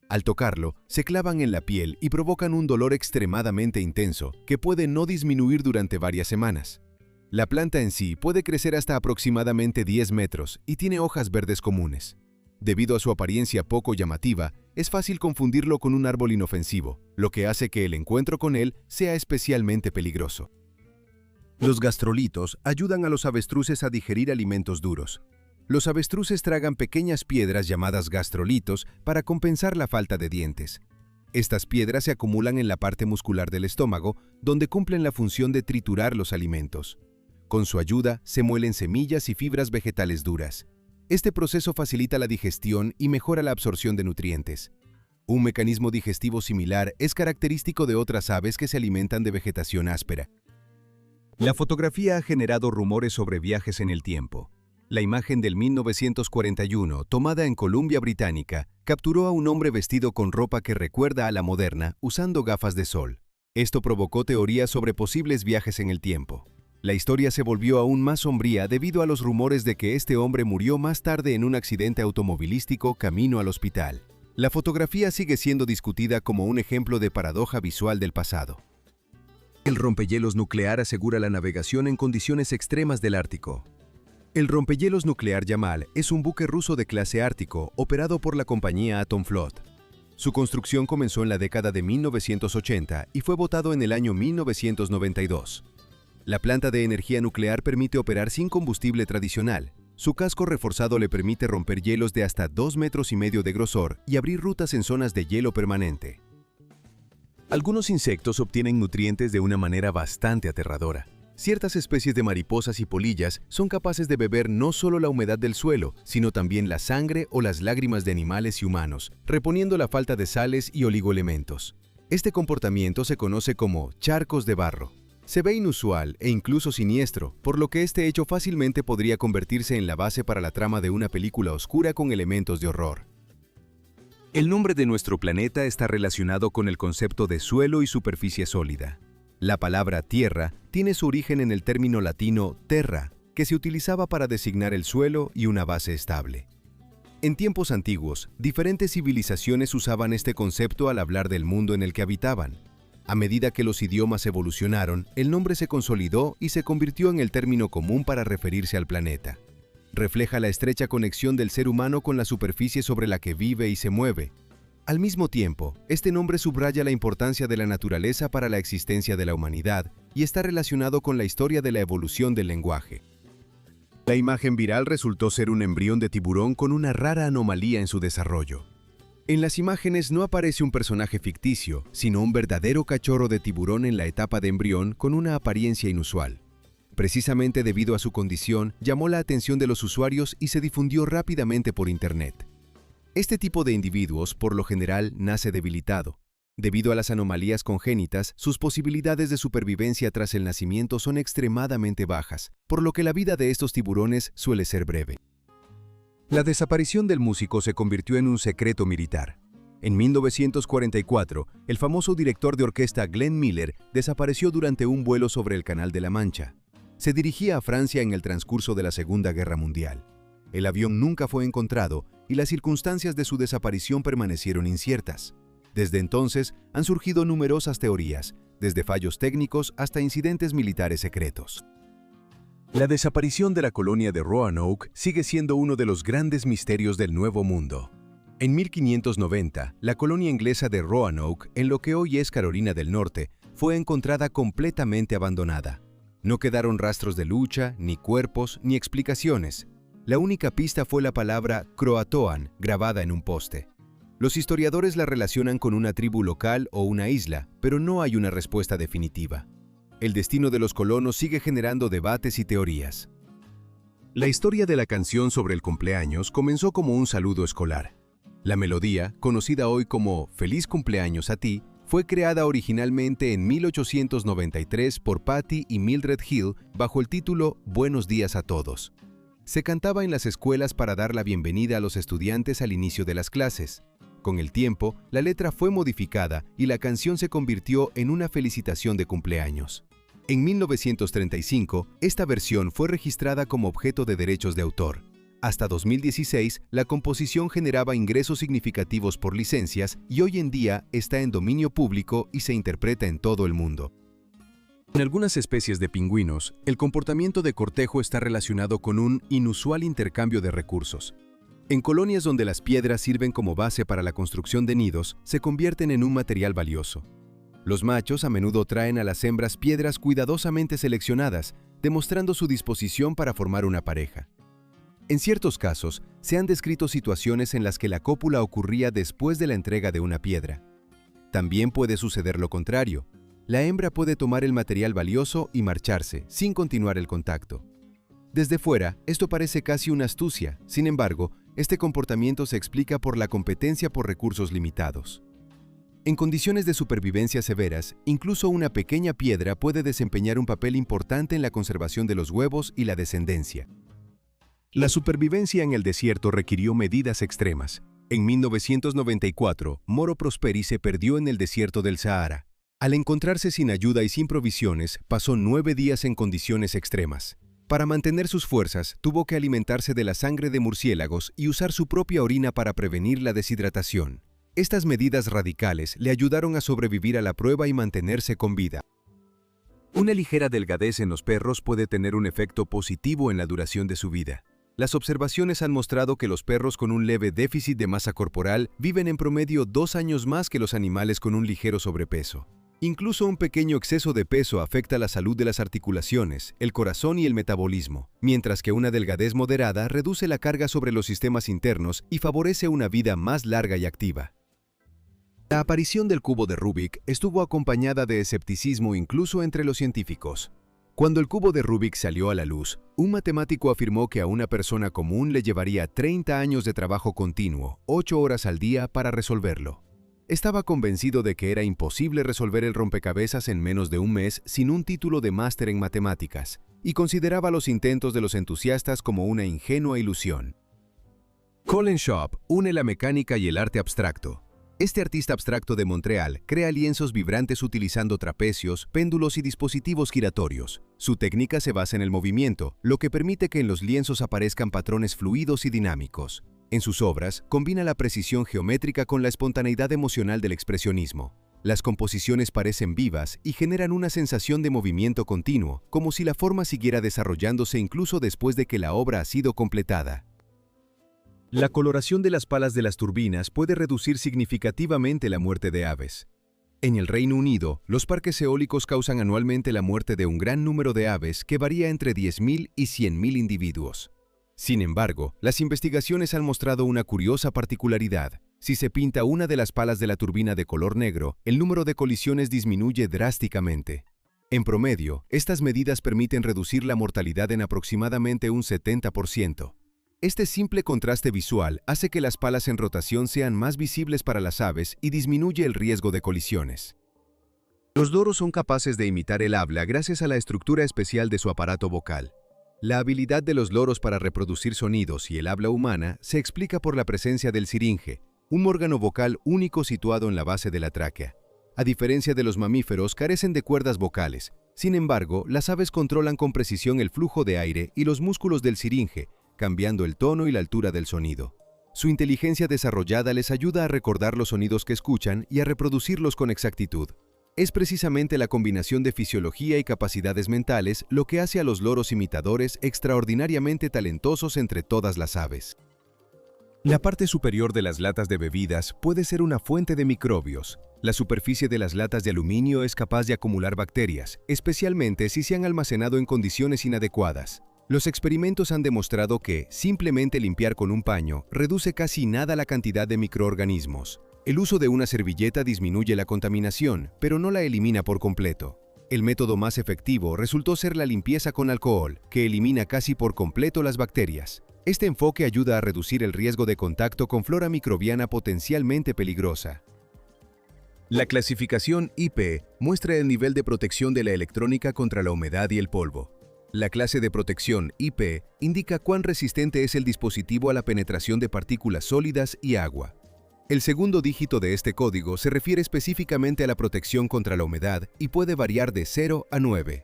Al tocarlo, se clavan en la piel y provocan un dolor extremadamente intenso que puede no disminuir durante varias semanas. La planta en sí puede crecer hasta aproximadamente 10 metros y tiene hojas verdes comunes. Debido a su apariencia poco llamativa, es fácil confundirlo con un árbol inofensivo, lo que hace que el encuentro con él sea especialmente peligroso. Los gastrolitos ayudan a los avestruces a digerir alimentos duros. Los avestruces tragan pequeñas piedras llamadas gastrolitos para compensar la falta de dientes. Estas piedras se acumulan en la parte muscular del estómago, donde cumplen la función de triturar los alimentos. Con su ayuda, se muelen semillas y fibras vegetales duras. Este proceso facilita la digestión y mejora la absorción de nutrientes. Un mecanismo digestivo similar es característico de otras aves que se alimentan de vegetación áspera. La fotografía ha generado rumores sobre viajes en el tiempo. La imagen del 1941, tomada en Columbia Británica, capturó a un hombre vestido con ropa que recuerda a la moderna, usando gafas de sol. Esto provocó teorías sobre posibles viajes en el tiempo. La historia se volvió aún más sombría debido a los rumores de que este hombre murió más tarde en un accidente automovilístico camino al hospital. La fotografía sigue siendo discutida como un ejemplo de paradoja visual del pasado. El rompehielos nuclear asegura la navegación en condiciones extremas del Ártico. El rompehielos nuclear Yamal es un buque ruso de clase Ártico operado por la compañía Atomflot. Su construcción comenzó en la década de 1980 y fue votado en el año 1992. La planta de energía nuclear permite operar sin combustible tradicional. Su casco reforzado le permite romper hielos de hasta 2,5 metros de grosor y abrir rutas en zonas de hielo permanente. Algunos insectos obtienen nutrientes de una manera bastante aterradora. Ciertas especies de mariposas y polillas son capaces de beber no solo la humedad del suelo, sino también la sangre o las lágrimas de animales y humanos, reponiendo la falta de sales y oligoelementos. Este comportamiento se conoce como charcos de barro. Se ve inusual e incluso siniestro, por lo que este hecho fácilmente podría convertirse en la base para la trama de una película oscura con elementos de horror. El nombre de nuestro planeta está relacionado con el concepto de suelo y superficie sólida. La palabra tierra tiene su origen en el término latino terra, que se utilizaba para designar el suelo y una base estable. En tiempos antiguos, diferentes civilizaciones usaban este concepto al hablar del mundo en el que habitaban. A medida que los idiomas evolucionaron, el nombre se consolidó y se convirtió en el término común para referirse al planeta. Refleja la estrecha conexión del ser humano con la superficie sobre la que vive y se mueve. Al mismo tiempo, este nombre subraya la importancia de la naturaleza para la existencia de la humanidad y está relacionado con la historia de la evolución del lenguaje. La imagen viral resultó ser un embrión de tiburón con una rara anomalía en su desarrollo. En las imágenes no aparece un personaje ficticio, sino un verdadero cachorro de tiburón en la etapa de embrión con una apariencia inusual. Precisamente debido a su condición, llamó la atención de los usuarios y se difundió rápidamente por Internet. Este tipo de individuos, por lo general, nace debilitado. Debido a las anomalías congénitas, sus posibilidades de supervivencia tras el nacimiento son extremadamente bajas, por lo que la vida de estos tiburones suele ser breve. La desaparición del músico se convirtió en un secreto militar. En 1944, el famoso director de orquesta Glenn Miller desapareció durante un vuelo sobre el Canal de la Mancha. Se dirigía a Francia en el transcurso de la Segunda Guerra Mundial. El avión nunca fue encontrado y las circunstancias de su desaparición permanecieron inciertas. Desde entonces han surgido numerosas teorías, desde fallos técnicos hasta incidentes militares secretos. La desaparición de la colonia de Roanoke sigue siendo uno de los grandes misterios del Nuevo Mundo. En 1590, la colonia inglesa de Roanoke, en lo que hoy es Carolina del Norte, fue encontrada completamente abandonada. No quedaron rastros de lucha, ni cuerpos, ni explicaciones. La única pista fue la palabra Croatoan grabada en un poste. Los historiadores la relacionan con una tribu local o una isla, pero no hay una respuesta definitiva. El destino de los colonos sigue generando debates y teorías. La historia de la canción sobre el cumpleaños comenzó como un saludo escolar. La melodía, conocida hoy como Feliz cumpleaños a ti, fue creada originalmente en 1893 por Patty y Mildred Hill bajo el título Buenos días a todos. Se cantaba en las escuelas para dar la bienvenida a los estudiantes al inicio de las clases. Con el tiempo, la letra fue modificada y la canción se convirtió en una felicitación de cumpleaños. En 1935, esta versión fue registrada como objeto de derechos de autor. Hasta 2016, la composición generaba ingresos significativos por licencias y hoy en día está en dominio público y se interpreta en todo el mundo. En algunas especies de pingüinos, el comportamiento de cortejo está relacionado con un inusual intercambio de recursos. En colonias donde las piedras sirven como base para la construcción de nidos, se convierten en un material valioso. Los machos a menudo traen a las hembras piedras cuidadosamente seleccionadas, demostrando su disposición para formar una pareja. En ciertos casos, se han descrito situaciones en las que la cópula ocurría después de la entrega de una piedra. También puede suceder lo contrario. La hembra puede tomar el material valioso y marcharse, sin continuar el contacto. Desde fuera, esto parece casi una astucia. Sin embargo, este comportamiento se explica por la competencia por recursos limitados. En condiciones de supervivencia severas, incluso una pequeña piedra puede desempeñar un papel importante en la conservación de los huevos y la descendencia. La supervivencia en el desierto requirió medidas extremas. En 1994, Moro Prosperi se perdió en el desierto del Sahara. Al encontrarse sin ayuda y sin provisiones, pasó 9 días en condiciones extremas. Para mantener sus fuerzas, tuvo que alimentarse de la sangre de murciélagos y usar su propia orina para prevenir la deshidratación. Estas medidas radicales le ayudaron a sobrevivir a la prueba y mantenerse con vida. Una ligera delgadez en los perros puede tener un efecto positivo en la duración de su vida. Las observaciones han mostrado que los perros con un leve déficit de masa corporal viven en promedio 2 años más que los animales con un ligero sobrepeso. Incluso un pequeño exceso de peso afecta la salud de las articulaciones, el corazón y el metabolismo, mientras que una delgadez moderada reduce la carga sobre los sistemas internos y favorece una vida más larga y activa. La aparición del cubo de Rubik estuvo acompañada de escepticismo incluso entre los científicos. Cuando el cubo de Rubik salió a la luz, un matemático afirmó que a una persona común le llevaría 30 años de trabajo continuo, 8 horas al día, para resolverlo. Estaba convencido de que era imposible resolver el rompecabezas en menos de un mes sin un título de máster en matemáticas, y consideraba los intentos de los entusiastas como una ingenua ilusión. Colin Shop une la mecánica y el arte abstracto. Este artista abstracto de Montreal crea lienzos vibrantes utilizando trapecios, péndulos y dispositivos giratorios. Su técnica se basa en el movimiento, lo que permite que en los lienzos aparezcan patrones fluidos y dinámicos. En sus obras, combina la precisión geométrica con la espontaneidad emocional del expresionismo. Las composiciones parecen vivas y generan una sensación de movimiento continuo, como si la forma siguiera desarrollándose incluso después de que la obra ha sido completada. La coloración de las palas de las turbinas puede reducir significativamente la muerte de aves. En el Reino Unido, los parques eólicos causan anualmente la muerte de un gran número de aves que varía entre 10.000 y 100.000 individuos. Sin embargo, las investigaciones han mostrado una curiosa particularidad. Si se pinta una de las palas de la turbina de color negro, el número de colisiones disminuye drásticamente. En promedio, estas medidas permiten reducir la mortalidad en aproximadamente un 70%. Este simple contraste visual hace que las palas en rotación sean más visibles para las aves y disminuye el riesgo de colisiones. Los loros son capaces de imitar el habla gracias a la estructura especial de su aparato vocal. La habilidad de los loros para reproducir sonidos y el habla humana se explica por la presencia del siringe, un órgano vocal único situado en la base de la tráquea. A diferencia de los mamíferos, carecen de cuerdas vocales. Sin embargo, las aves controlan con precisión el flujo de aire y los músculos del siringe, cambiando el tono y la altura del sonido. Su inteligencia desarrollada les ayuda a recordar los sonidos que escuchan y a reproducirlos con exactitud. Es precisamente la combinación de fisiología y capacidades mentales lo que hace a los loros imitadores extraordinariamente talentosos entre todas las aves. La parte superior de las latas de bebidas puede ser una fuente de microbios. La superficie de las latas de aluminio es capaz de acumular bacterias, especialmente si se han almacenado en condiciones inadecuadas. Los experimentos han demostrado que simplemente limpiar con un paño reduce casi nada la cantidad de microorganismos. El uso de una servilleta disminuye la contaminación, pero no la elimina por completo. El método más efectivo resultó ser la limpieza con alcohol, que elimina casi por completo las bacterias. Este enfoque ayuda a reducir el riesgo de contacto con flora microbiana potencialmente peligrosa. La clasificación IP muestra el nivel de protección de la electrónica contra la humedad y el polvo. La clase de protección IP indica cuán resistente es el dispositivo a la penetración de partículas sólidas y agua. El segundo dígito de este código se refiere específicamente a la protección contra la humedad y puede variar de 0 a 9.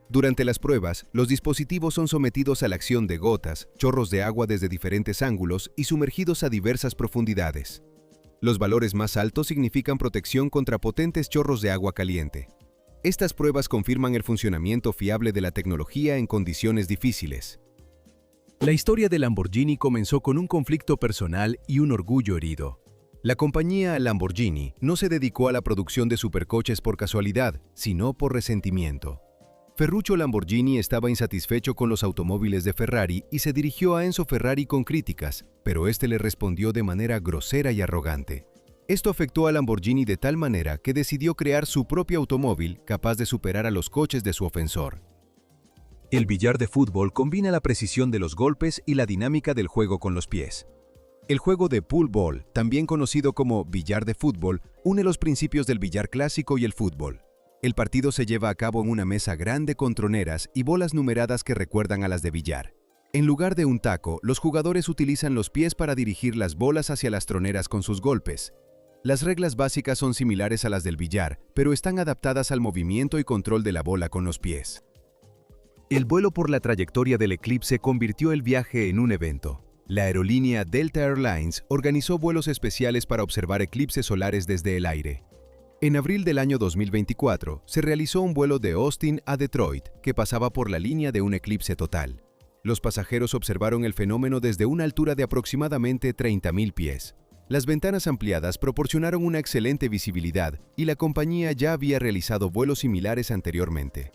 Durante las pruebas, los dispositivos son sometidos a la acción de gotas, chorros de agua desde diferentes ángulos y sumergidos a diversas profundidades. Los valores más altos significan protección contra potentes chorros de agua caliente. Estas pruebas confirman el funcionamiento fiable de la tecnología en condiciones difíciles. La historia de Lamborghini comenzó con un conflicto personal y un orgullo herido. La compañía Lamborghini no se dedicó a la producción de supercoches por casualidad, sino por resentimiento. Ferruccio Lamborghini estaba insatisfecho con los automóviles de Ferrari y se dirigió a Enzo Ferrari con críticas, pero este le respondió de manera grosera y arrogante. Esto afectó a Lamborghini de tal manera que decidió crear su propio automóvil capaz de superar a los coches de su ofensor. El billar de fútbol combina la precisión de los golpes y la dinámica del juego con los pies. El juego de pool ball, también conocido como billar de fútbol, une los principios del billar clásico y el fútbol. El partido se lleva a cabo en una mesa grande con troneras y bolas numeradas que recuerdan a las de billar. En lugar de un taco, los jugadores utilizan los pies para dirigir las bolas hacia las troneras con sus golpes. Las reglas básicas son similares a las del billar, pero están adaptadas al movimiento y control de la bola con los pies. El vuelo por la trayectoria del eclipse convirtió el viaje en un evento. La aerolínea Delta Airlines organizó vuelos especiales para observar eclipses solares desde el aire. En abril del año 2024, se realizó un vuelo de Austin a Detroit que pasaba por la línea de un eclipse total. Los pasajeros observaron el fenómeno desde una altura de aproximadamente 30.000 pies. Las ventanas ampliadas proporcionaron una excelente visibilidad y la compañía ya había realizado vuelos similares anteriormente.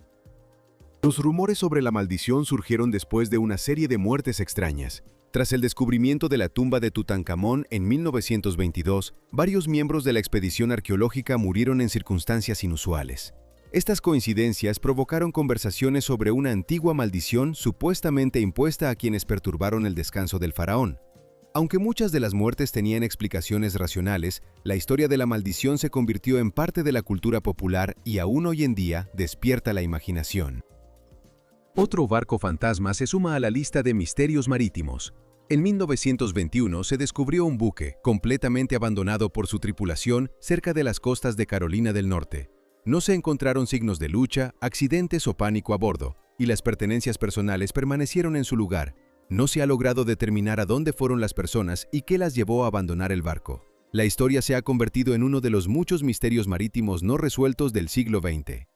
Los rumores sobre la maldición surgieron después de una serie de muertes extrañas. Tras el descubrimiento de la tumba de Tutankamón en 1922, varios miembros de la expedición arqueológica murieron en circunstancias inusuales. Estas coincidencias provocaron conversaciones sobre una antigua maldición supuestamente impuesta a quienes perturbaron el descanso del faraón. Aunque muchas de las muertes tenían explicaciones racionales, la historia de la maldición se convirtió en parte de la cultura popular y aún hoy en día despierta la imaginación. Otro barco fantasma se suma a la lista de misterios marítimos. En 1921 se descubrió un buque completamente abandonado por su tripulación cerca de las costas de Carolina del Norte. No se encontraron signos de lucha, accidentes o pánico a bordo, y las pertenencias personales permanecieron en su lugar. No se ha logrado determinar a dónde fueron las personas y qué las llevó a abandonar el barco. La historia se ha convertido en uno de los muchos misterios marítimos no resueltos del siglo XX.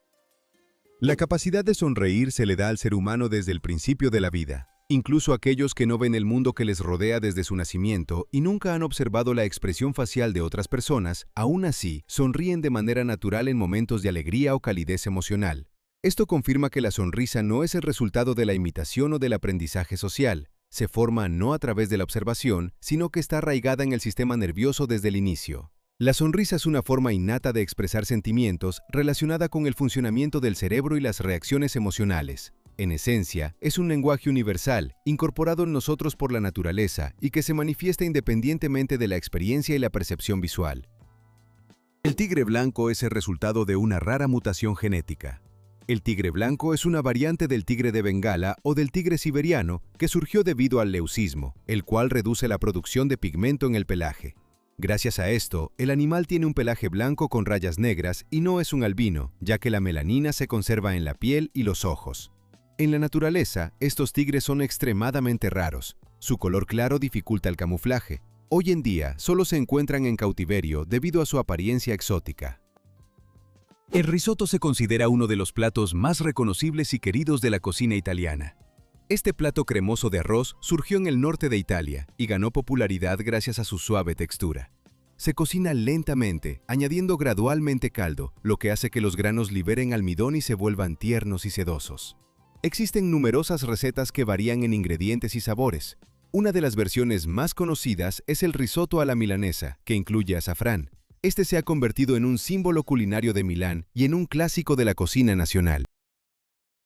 La capacidad de sonreír se le da al ser humano desde el principio de la vida. Incluso aquellos que no ven el mundo que les rodea desde su nacimiento y nunca han observado la expresión facial de otras personas, aún así, sonríen de manera natural en momentos de alegría o calidez emocional. Esto confirma que la sonrisa no es el resultado de la imitación o del aprendizaje social. Se forma no a través de la observación, sino que está arraigada en el sistema nervioso desde el inicio. La sonrisa es una forma innata de expresar sentimientos relacionada con el funcionamiento del cerebro y las reacciones emocionales. En esencia, es un lenguaje universal, incorporado en nosotros por la naturaleza y que se manifiesta independientemente de la experiencia y la percepción visual. El tigre blanco es el resultado de una rara mutación genética. El tigre blanco es una variante del tigre de Bengala o del tigre siberiano que surgió debido al leucismo, el cual reduce la producción de pigmento en el pelaje. Gracias a esto, el animal tiene un pelaje blanco con rayas negras y no es un albino, ya que la melanina se conserva en la piel y los ojos. En la naturaleza, estos tigres son extremadamente raros. Su color claro dificulta el camuflaje. Hoy en día, solo se encuentran en cautiverio debido a su apariencia exótica. El risotto se considera uno de los platos más reconocibles y queridos de la cocina italiana. Este plato cremoso de arroz surgió en el norte de Italia y ganó popularidad gracias a su suave textura. Se cocina lentamente, añadiendo gradualmente caldo, lo que hace que los granos liberen almidón y se vuelvan tiernos y sedosos. Existen numerosas recetas que varían en ingredientes y sabores. Una de las versiones más conocidas es el risotto a la milanesa, que incluye azafrán. Este se ha convertido en un símbolo culinario de Milán y en un clásico de la cocina nacional.